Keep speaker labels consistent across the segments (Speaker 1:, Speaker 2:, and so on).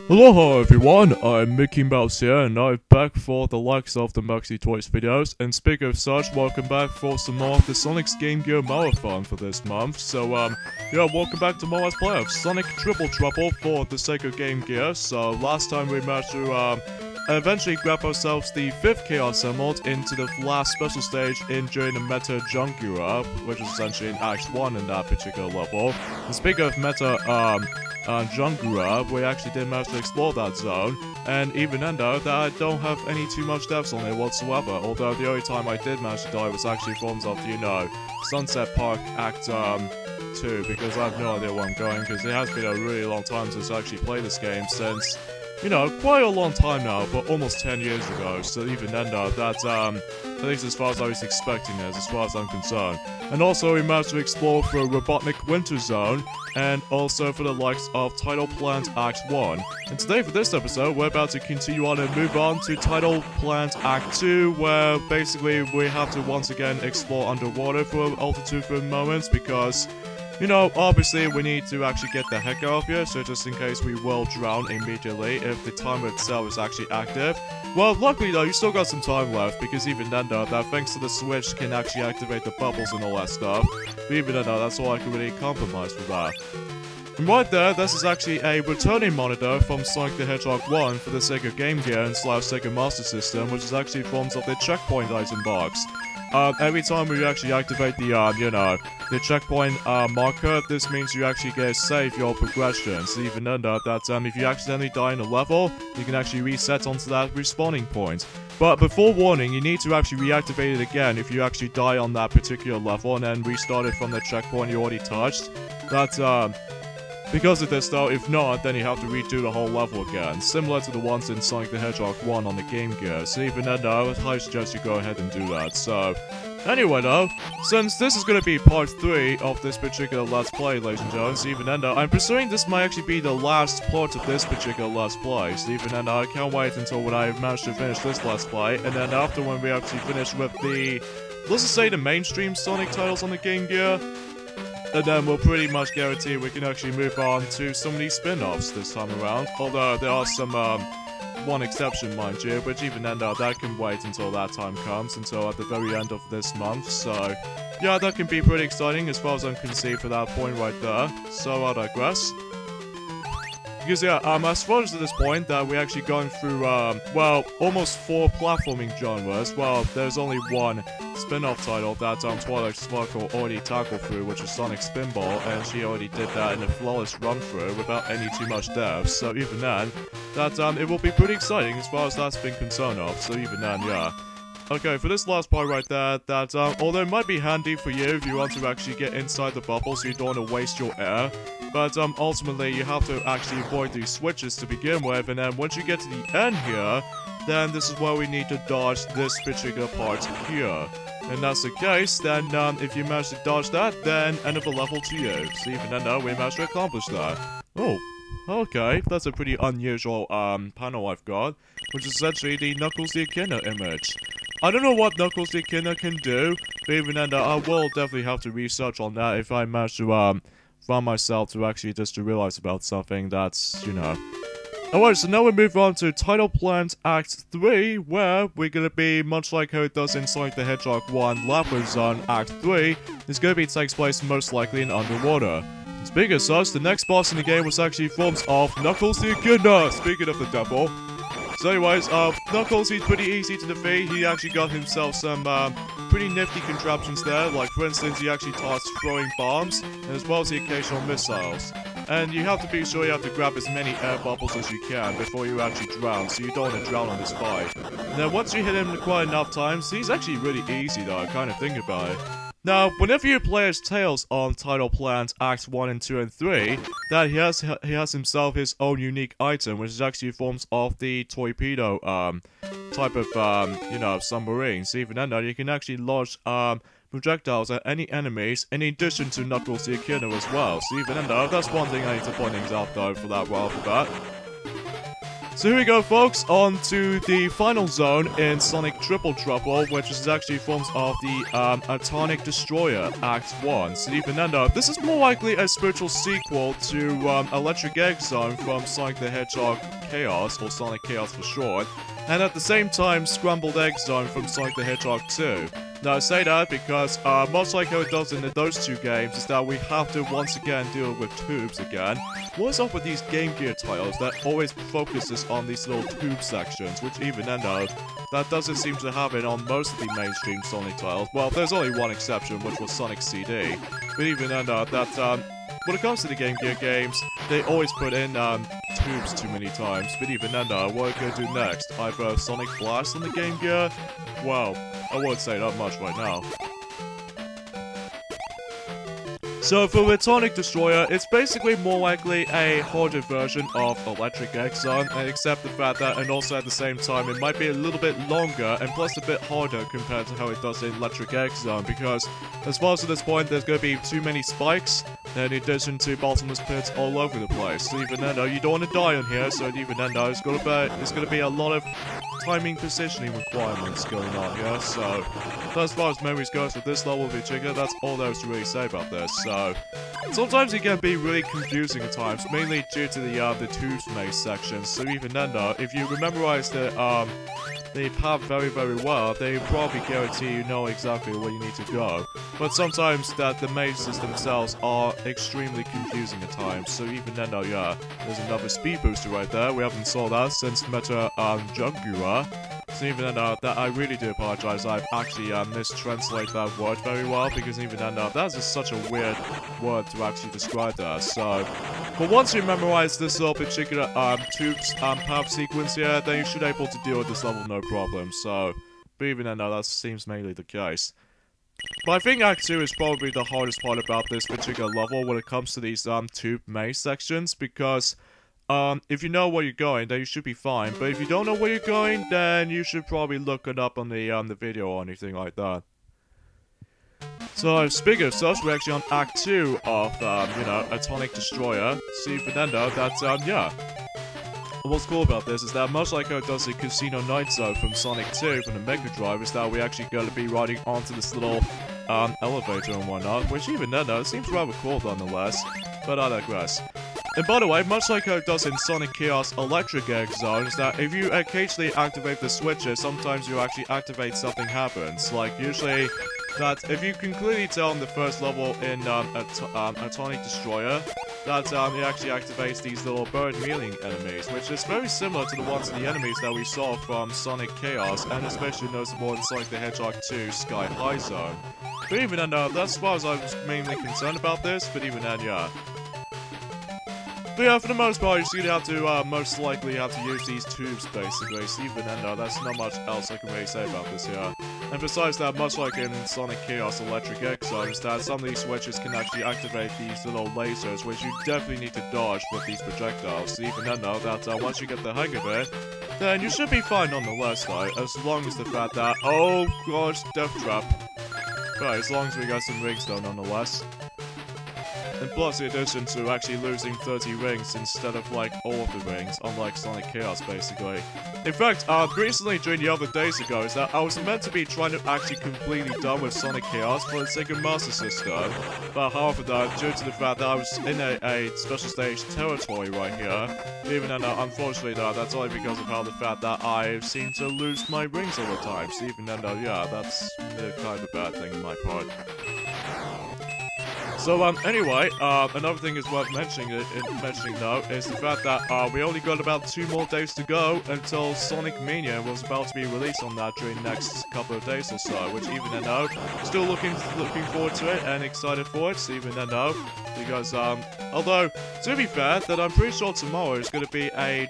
Speaker 1: Aloha everyone, I'm Mickey Mouse here, and I'm back for the likes of the Maxi Toys videos. And speaking of such, welcome back for some more of the Sonic's Game Gear Marathon for this month. So, yeah, welcome back to more Let's Play of Sonic Triple Trouble for the sake of Game Gear. So, last time we managed to, eventually grab ourselves the 5th Chaos Emerald into the last special stage during the Meta Junk Era, which is essentially in Act 1 in that particular level. And speaking of Meta, Jungura, we actually did manage to explore that zone, and even then though, that I don't have any too much deaths on it whatsoever, although the only time I did manage to die was actually forms of, you know, Sunset Park Act 2, because I have no idea where I'm going, because it has been a really long time since I actually played this game, since, you know, quite a long time now, but almost 10 years ago, so even then though, that's, at least as far as I was expecting it, as far as I'm concerned. And also, we managed to explore for Robotnik Winter Zone, and also for the likes of Tidal Plant Act 1. And today, for this episode, we're about to continue on and move on to Tidal Plant Act 2, where basically we have to once again explore underwater for altitude for moments, because, you know, obviously we need to actually get the heck out of here, so just in case we will drown immediately if the timer itself is actually active. Well, luckily though, you still got some time left, because even then though, that thanks to the switch can actually activate the bubbles and all that stuff. But even then though, that's all I can really compromise with that. And right there, this is actually a returning monitor from Sonic the Hedgehog 1 for the Sega Game Gear and Sega Master System, which is actually forms of the checkpoint item box. Every time we actually activate the, you know, the checkpoint marker, this means you actually get to save your progression. So even then that if you accidentally die in a level, you can actually reset onto that respawning point. But before warning, you need to actually reactivate it again if you actually die on that particular level and then restart it from the checkpoint you already touched. That's, because of this though, if not, then you have to redo the whole level again, similar to the ones in Sonic the Hedgehog 1 on the Game Gear, so even then though, I would highly suggest you go ahead and do that. So, anyway though, since this is going to be part 3 of this particular Let's Play, ladies and gentlemen, so even then though, I'm presuming this might actually be the last part of this particular Let's Play, so even then though, I can't wait until when I manage to finish this Let's Play, and then after when we actually finish with the, let's just say the mainstream Sonic titles on the Game Gear, and then we'll pretty much guarantee we can actually move on to some of these spin-offs this time around. Although there are some, one exception, mind you, which even then though, that can wait until that time comes, until at the very end of this month. So, yeah, that can be pretty exciting as far as I'm concerned for that point right there. So, I digress. Because yeah, as far as at this point that we're actually going through, well, almost 4 platforming genres. Well, there's only one spin-off title that Twilight Sparkle already tackled through, which is Sonic Spinball, and she already did that in a flawless run-through without any too much death. So even then, that it will be pretty exciting as far as that's been concerned of. So even then, yeah. Okay, for this last part right there, that, although it might be handy for you if you want to actually get inside the bubble so you don't want to waste your air, but, ultimately you have to actually avoid these switches to begin with, and then once you get to the end here, then this is where we need to dodge this particular part here. And that's the case, then, if you manage to dodge that, then end of the level to you. So even then, we managed to accomplish that. Oh. Okay, that's a pretty unusual, panel I've got, which is essentially the Knuckles the Echidna image. I don't know what Knuckles the Echidna can do, but even then, I will definitely have to research on that if I manage to, find myself to actually just to realize about something that's, you know. Alright, so now we move on to Tidal Plant Act 3, where we're gonna be, much like how it does in Sonic the Hedgehog 1 Lava Zone Act 3, it's gonna be takes place most likely in underwater. Speaking of such, the next boss in the game was actually forms of Knuckles the Echidna, speaking of the devil. So anyways, Knuckles, he's pretty easy to defeat. He actually got himself some, pretty nifty contraptions there. Like, for instance, he actually tossed throwing bombs, as well as the occasional missiles. And you have to be sure you have to grab as many air bubbles as you can before you actually drown, so you don't want to drown on this fight. And then once you hit him quite enough times, he's actually really easy though, kind of think about it. Now, whenever you play as Tails on Tidal Plant Acts 1 and 2 and 3, that he has himself his own unique item, which is actually forms of the torpedo, type of, you know, submarine. So even then, you can actually launch, projectiles at any enemies, in addition to Knuckles the Echidna as well. So even then, that's one thing I need to point things out though for that right off the bat. So here we go, folks, on to the final zone in Sonic Triple Trouble, which is actually forms of the Atomic Destroyer Act 1. So even then, this is more likely a spiritual sequel to Electric Egg Zone from Sonic the Hedgehog Chaos, or Sonic Chaos for short, and at the same time Scrambled Egg Zone from Sonic the Hedgehog 2. Now I say that because much like how it does in those two games is that we have to once again deal with tubes again. What's up with these Game Gear titles that always focuses on these little tube sections, which even then that doesn't seem to happen on most of the mainstream Sonic titles. Well, there's only one exception, which was Sonic CD. But even then when it comes to the Game Gear games, they always put in tubes too many times. But even then what are we going to do next? Either Sonic Blast on the Game Gear? Well, I won't say that much right now. So for Atomic Destroyer, it's basically more likely a harder version of Electric Egg Zone, except the fact that, and also at the same time, it might be a little bit longer and plus a bit harder compared to how it does in Electric Egg Zone, because as far as at this point, there's going to be too many spikes, in addition to bottomless pits all over the place. So even then, you don't want to die on here, so even then, there's going to be a lot of timing positioning requirements going on here, so as far as memories goes with this level of Ichigo, that's all there is to really say about this. So sometimes it can be really confusing at times, mainly due to the tubes maze sections. So even then if you memorize the path very, very well, they probably guarantee you know exactly where you need to go. But sometimes the mazes themselves are extremely confusing at times. So even then there's another speed booster right there. We haven't saw that since Meta Jungura. So even then that I really do apologize. I've actually mistranslated that word very well, because even then that's just such a weird word to actually describe that. So, but once you memorize this little particular tubes path sequence here, then you should be able to deal with this level no problem. So, but even then that seems mainly the case. But I think Act 2 is probably the hardest part about this particular level when it comes to these tube maze sections, because if you know where you're going, then you should be fine. But if you don't know where you're going, then you should probably look it up on the video or anything like that. So speaking of such, we're actually on Act 2 of Atomic Destroyer. See Fernando, what's cool about this is that much like how it does the Casino Night Zone from Sonic 2 from the Mega Drive, is that we actually going to be riding onto this little elevator and whatnot, which even then it seems rather cool nonetheless. But I digress. And by the way, much like how it does in Sonic Chaos Electric Egg Zone, is that if you occasionally activate the switches, sometimes you actually activate something happens. Like usually, that if you can clearly tell in the first level in Atomic Destroyer, that it actually activates these little bird mealing enemies, which is very similar to the enemies that we saw from Sonic Chaos, and especially noticeable in Sonic the Hedgehog 2 Sky High Zone. But even then, that's as far as I was mainly concerned about this, but even then, But yeah, for the most part, you're going to have to, most likely have to use these tubes, basically. So even then, that's not much else I can really say about this here. And besides that, much like in Sonic Chaos Electric Egg Zone, that some of these switches can actually activate these little lasers, which you definitely need to dodge with these projectiles. So even then, that once you get the hang of it, then you should be fine nonetheless, though, as long as the fact that, oh gosh, Death Trap. Right, as long as we got some rings, though, nonetheless. And plus, in addition to actually losing 30 rings instead of, like, all of the rings, unlike Sonic Chaos, basically. In fact, recently, during the other days ago, is that I was meant to be trying to actually completely done with Sonic Chaos for the Sega Master System. But however, due to the fact that I was in a special stage territory right here, even then, unfortunately, that's only because of how the fact that I seem to lose my rings all the time. So even then, that's kind of a bad thing on my part. So, anyway, another thing is worth mentioning though, is the fact that, we only got about 2 more days to go until Sonic Mania was about to be released on that during the next couple of days or so, which even then, still looking forward to it and excited for it, so even then, because, although, to be fair, that I'm pretty sure tomorrow is going to be the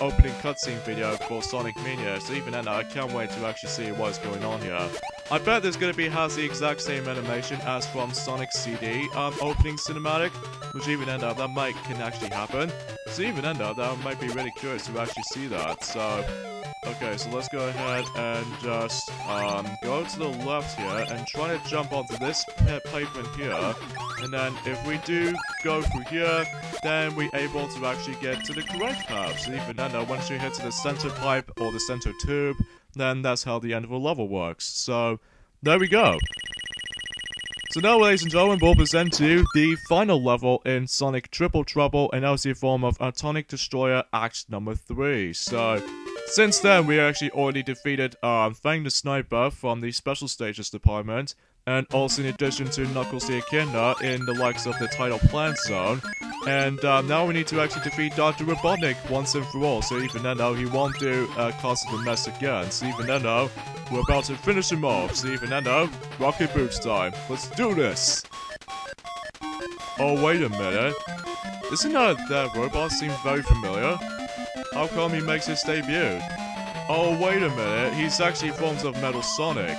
Speaker 1: opening cutscene video for Sonic Mania, so even then, I can't wait to actually see what's going on here. I bet there's going to has the exact same animation as from Sonic CD opening cinematic, which even then that can actually happen. So even then that I might be really curious to actually see that. So Okay, so let's go ahead and just go to the left here and try to jump onto this pavement here. And then if we do go through here, then we're able to actually get to the correct path. So even then, once you hit to the center pipe or the center tube, then that's how the end of a level works. So there we go. So now, ladies and gentlemen, we'll present to you the final level in Sonic Triple Trouble, and that was the form of Atomic Destroyer Act number 3. So, since then, we actually already defeated Fang the Sniper from the Special Stages Department, and also in addition to Knuckles the Echidna in the likes of the Tidal Plant Zone. And now we need to actually defeat Dr. Robotnik once and for all, so even then he won't do cause of a mess again. So even then we're about to finish him off. So even then rocket boots time. Let's do this! Oh, wait a minute. Isn't that robot seem very familiar? How come he makes his debut? Oh, wait a minute. He's actually forms of Metal Sonic.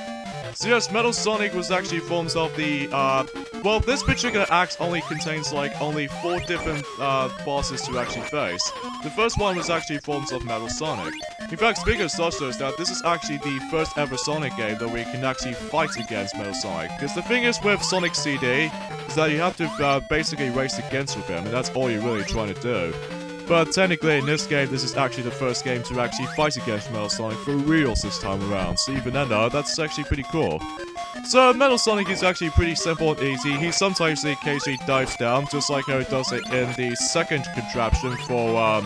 Speaker 1: So yes, Metal Sonic was actually forms of the, well, this particular act only contains, like, only 4 different, bosses to actually face. The first one was actually forms of Metal Sonic. In fact, speaking of such, though, is that this is actually the first ever Sonic game that we can actually fight against Metal Sonic. Because the thing is with Sonic CD, is that you have to, basically race against with him, and that's all you're really trying to do. But technically, in this game, this is actually the first game to actually fight against Metal Sonic for reals this time around. So even then, that's actually pretty cool. So Metal Sonic is actually pretty simple and easy. He sometimes occasionally dives down, just like how he does it in the second contraption for,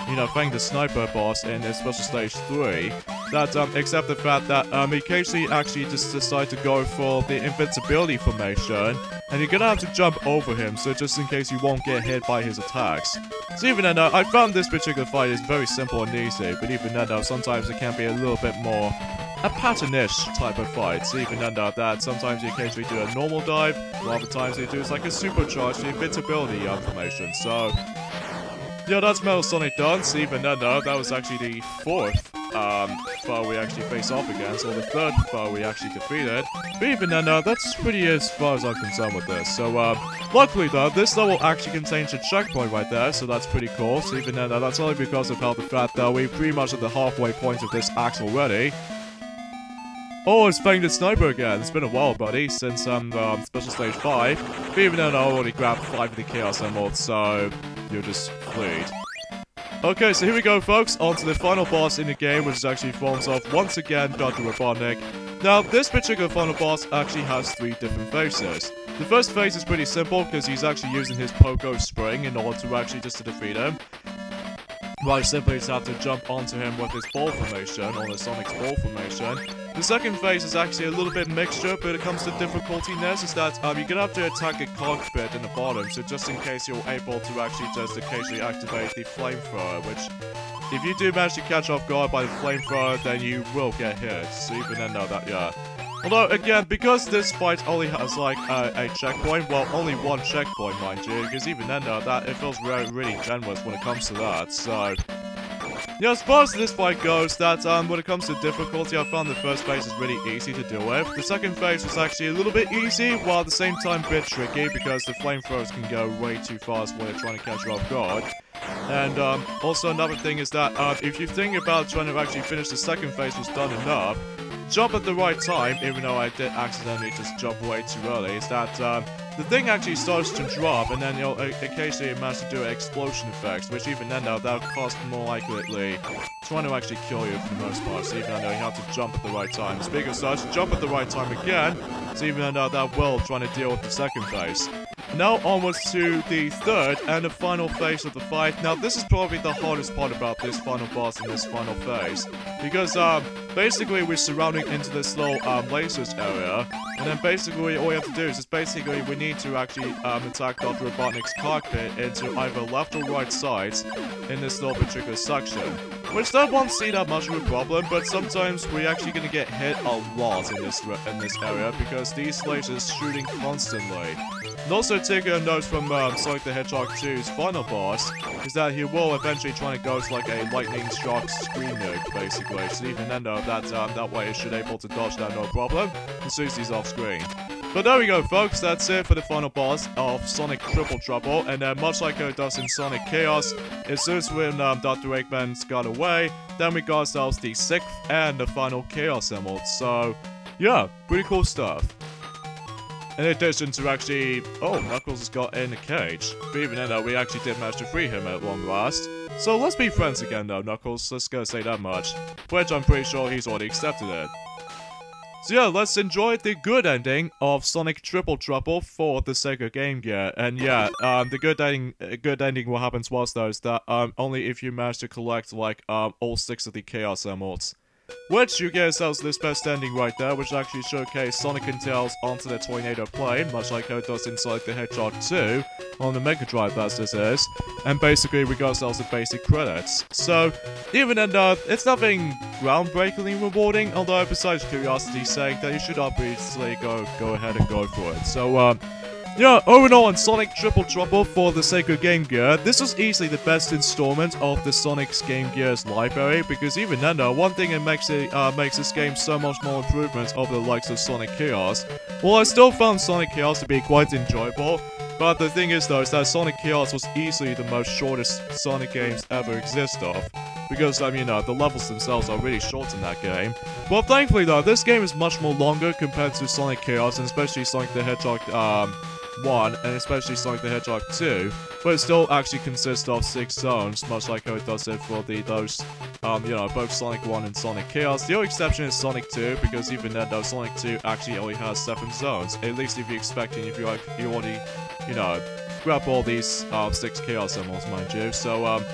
Speaker 1: you know, Fang the Sniper boss in Special Stage 3. That, except the fact that, he occasionally actually just decide to go for the invincibility formation, and you're gonna have to jump over him, so just in case you won't get hit by his attacks. So even then, I found this particular fight is very simple and easy, but even then, sometimes it can be a little bit more a pattern-ish type of fight. So even then, that sometimes you occasionally do a normal dive, while other times you do is like a supercharged invincibility formation. So yeah, that's Metal Sonic done. So even then, that was actually the 4th foe we actually face off against, or the 3rd foe we actually defeated. But even then, that's pretty as far as I'm concerned with this. So, luckily though, this level actually contains a checkpoint right there, so that's pretty cool. So even then, that's only because of how the fact that we're pretty much at the halfway point of this act already. Oh, it's Fang the Sniper again. It's been a while, buddy, since Special Stage 5. But even then, I already grabbed 5 of the Chaos Emeralds, so you're just fleed. Okay, so here we go, folks, on to the final boss in the game, which is actually forms of, once again, Dr. Robotnik. Now, this particular final boss actually has 3 different phases. The first phase is pretty simple, because he's actually using his Pogo Spring in order to actually just to defeat him. Well, you simply just have to jump onto him with his ball formation, or the Sonic's ball formation. The second phase is actually a little bit mixture, but it comes to difficultiness, is that you're gonna have to attack a cockpit in the bottom, so just in case you're able to actually just occasionally activate the flamethrower, which, if you do manage to catch off guard by the flamethrower, then you will get hit. So even then, yeah. Although, again, because this fight only has, like, a checkpoint, well, only 1 checkpoint, mind you, because even then, that it feels really generous when it comes to that, so yeah, as far as this fight goes, that, when it comes to difficulty, I found the first phase is really easy to deal with. The second phase was actually a little bit easy, while at the same time a bit tricky, because the flamethrowers can go way too fast when they're trying to catch you off guard. And, also another thing is that, if you think about trying to actually finish the second phase was done enough, jump at the right time, even though I did accidentally just jump way too early, is that, the thing actually starts to drop, and then you'll occasionally manage to do explosion effects, which even then, that'll cost more likely trying to actually kill you for the most part, so even though you have to jump at the right time. Speaking of such, jump at the right time again, so even though that will trying to deal with the second phase. Now onwards to the 3rd and the final phase of the fight. Now this is probably the hardest part about this final boss in this final phase, because basically we're surrounding into this little lasers area, and then basically all we have to do is just basically we need to actually attack Dr. Robotnik's cockpit into either left or right sides in this little particular section. Which that won't seem that much of a problem, but sometimes we're actually gonna get hit a lot in this area because these lasers shooting constantly. And also take a note from Sonic the Hedgehog 2's final boss, is that he will eventually try to go to like a lightning shock screen nuke, basically. So even then though, that way it should able to dodge that no problem, as soon as he's off screen. But there we go, folks. That's it for the final boss of Sonic Triple Trouble. And much like it does in Sonic Chaos, as soon as when Dr. Eggman's got away, then we got ourselves the 6th and the final Chaos Emerald. So, yeah, pretty cool stuff. In addition to actually... Oh, Knuckles has got in a cage. But even then, we actually did manage to free him at long last. So let's be friends again, though, Knuckles. Let's go say that much. Which I'm pretty sure he's already accepted it. So yeah, let's enjoy the good ending of Sonic Triple Trouble for the Sega Game Gear. And yeah, the good ending what happens was though is that only if you manage to collect like all 6 of the Chaos Emeralds. Which you get yourselves this best ending right there, which actually showcase Sonic and Tails onto the Tornado plane, much like how it does in Sonic the Hedgehog 2, on the Mega Drive as this is, and basically we got ourselves the basic credits. So, even then, it's nothing groundbreakingly rewarding, although besides curiosity's sake, that you should obviously go ahead and go for it. So, yeah, all in all, on Sonic Triple Trouble for the Sega Game Gear, this was easily the best installment of the Sonic's Game Gear's library, because even then, one thing that makes this game so much more improvements over the likes of Sonic Chaos. Well, I still found Sonic Chaos to be quite enjoyable, but the thing is though, is that Sonic Chaos was easily the most shortest Sonic games ever exist of. Because, I mean, the levels themselves are really short in that game. Well, thankfully though, this game is much more longer compared to Sonic Chaos, and especially Sonic the Hedgehog, 1, and especially Sonic the Hedgehog 2, but it still actually consists of 6 zones, much like how it does it for those, you know, both Sonic 1 and Sonic Chaos. The only exception is Sonic 2, because even then, though, Sonic 2 actually only has 7 zones, at least if you're expecting, if you already, you know, grab all these, 6 Chaos Emeralds, mind you. So,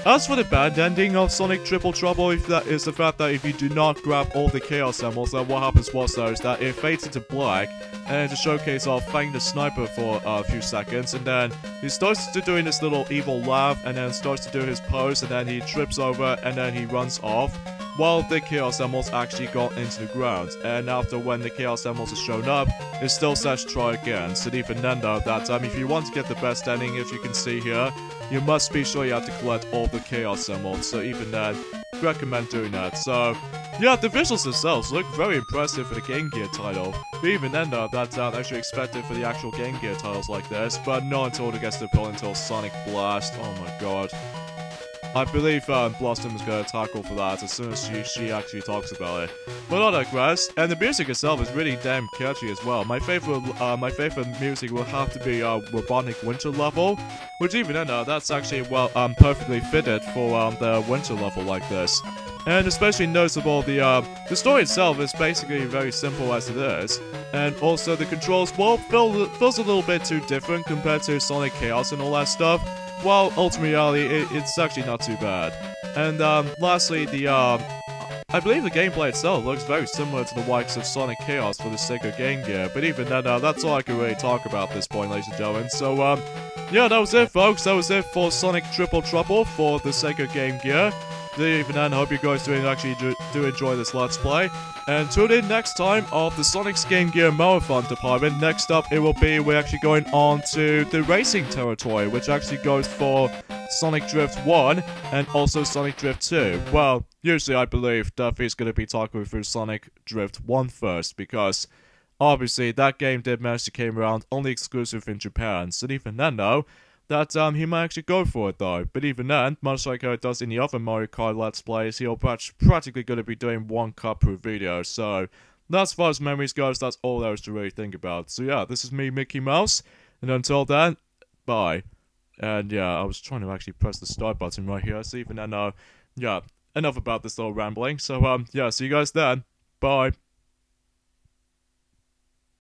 Speaker 1: as for the bad ending of Sonic Triple Trouble, if that is the fact that if you do not grab all the Chaos Emeralds, then what happens was though is that it fades into black, and to showcase off Fang the Sniper for a few seconds, and then he starts to doing this little evil laugh, and then starts to do his pose, and then he trips over, and then he runs off, while the Chaos Emeralds actually got into the ground. And after when the Chaos Emeralds have shown up, it still says try again. So even then though, that if you want to get the best ending, as you can see here, you must be sure you have to collect all the Chaos Emeralds. So even then, recommend doing that. So yeah, the visuals themselves look very impressive for the Game Gear title. But even then though, that's actually expected for the actual Game Gear titles like this, but not until it gets to build until Sonic Blast. Oh my god. I believe Blossom is going to tackle for that as soon as she actually talks about it. But I digress, and the music itself is really damn catchy as well. My favorite music will have to be Robotnik Winter level, which even then that's actually perfectly fitted for the winter level like this. And especially noticeable, the story itself is basically very simple as it is, and also the controls feels a little bit too different compared to Sonic Chaos and all that stuff. Well, ultimately, it's actually not too bad. And lastly, I believe the gameplay itself looks very similar to the likes of Sonic Chaos for the Sega Game Gear. But even then, that's all I can really talk about at this point, ladies and gentlemen. So yeah, that was it, folks. That was it for Sonic Triple Trouble for the Sega Game Gear. Even then, I hope you guys do enjoy this Let's Play. And tune in next time of the Sonic's Game Gear Marathon department. Next up, we're actually going on to the racing territory, which actually goes for Sonic Drift 1 and also Sonic Drift 2. Well, usually I believe Duffy's going to be talking through Sonic Drift 1 first, because obviously that game did manage to came around only exclusive in Japan. So even then, though, that he might actually go for it though. But even then, much like how it does in the other Mario Kart Let's Plays, he'll practically going to be doing 1 cut per video. So that's as far as memories goes, that's all there is to really think about. So yeah, this is me, Mickey Mouse, and until then, bye. And yeah, I was trying to actually press the start button right here, so even then, yeah, enough about this little rambling. So yeah, see you guys then. Bye.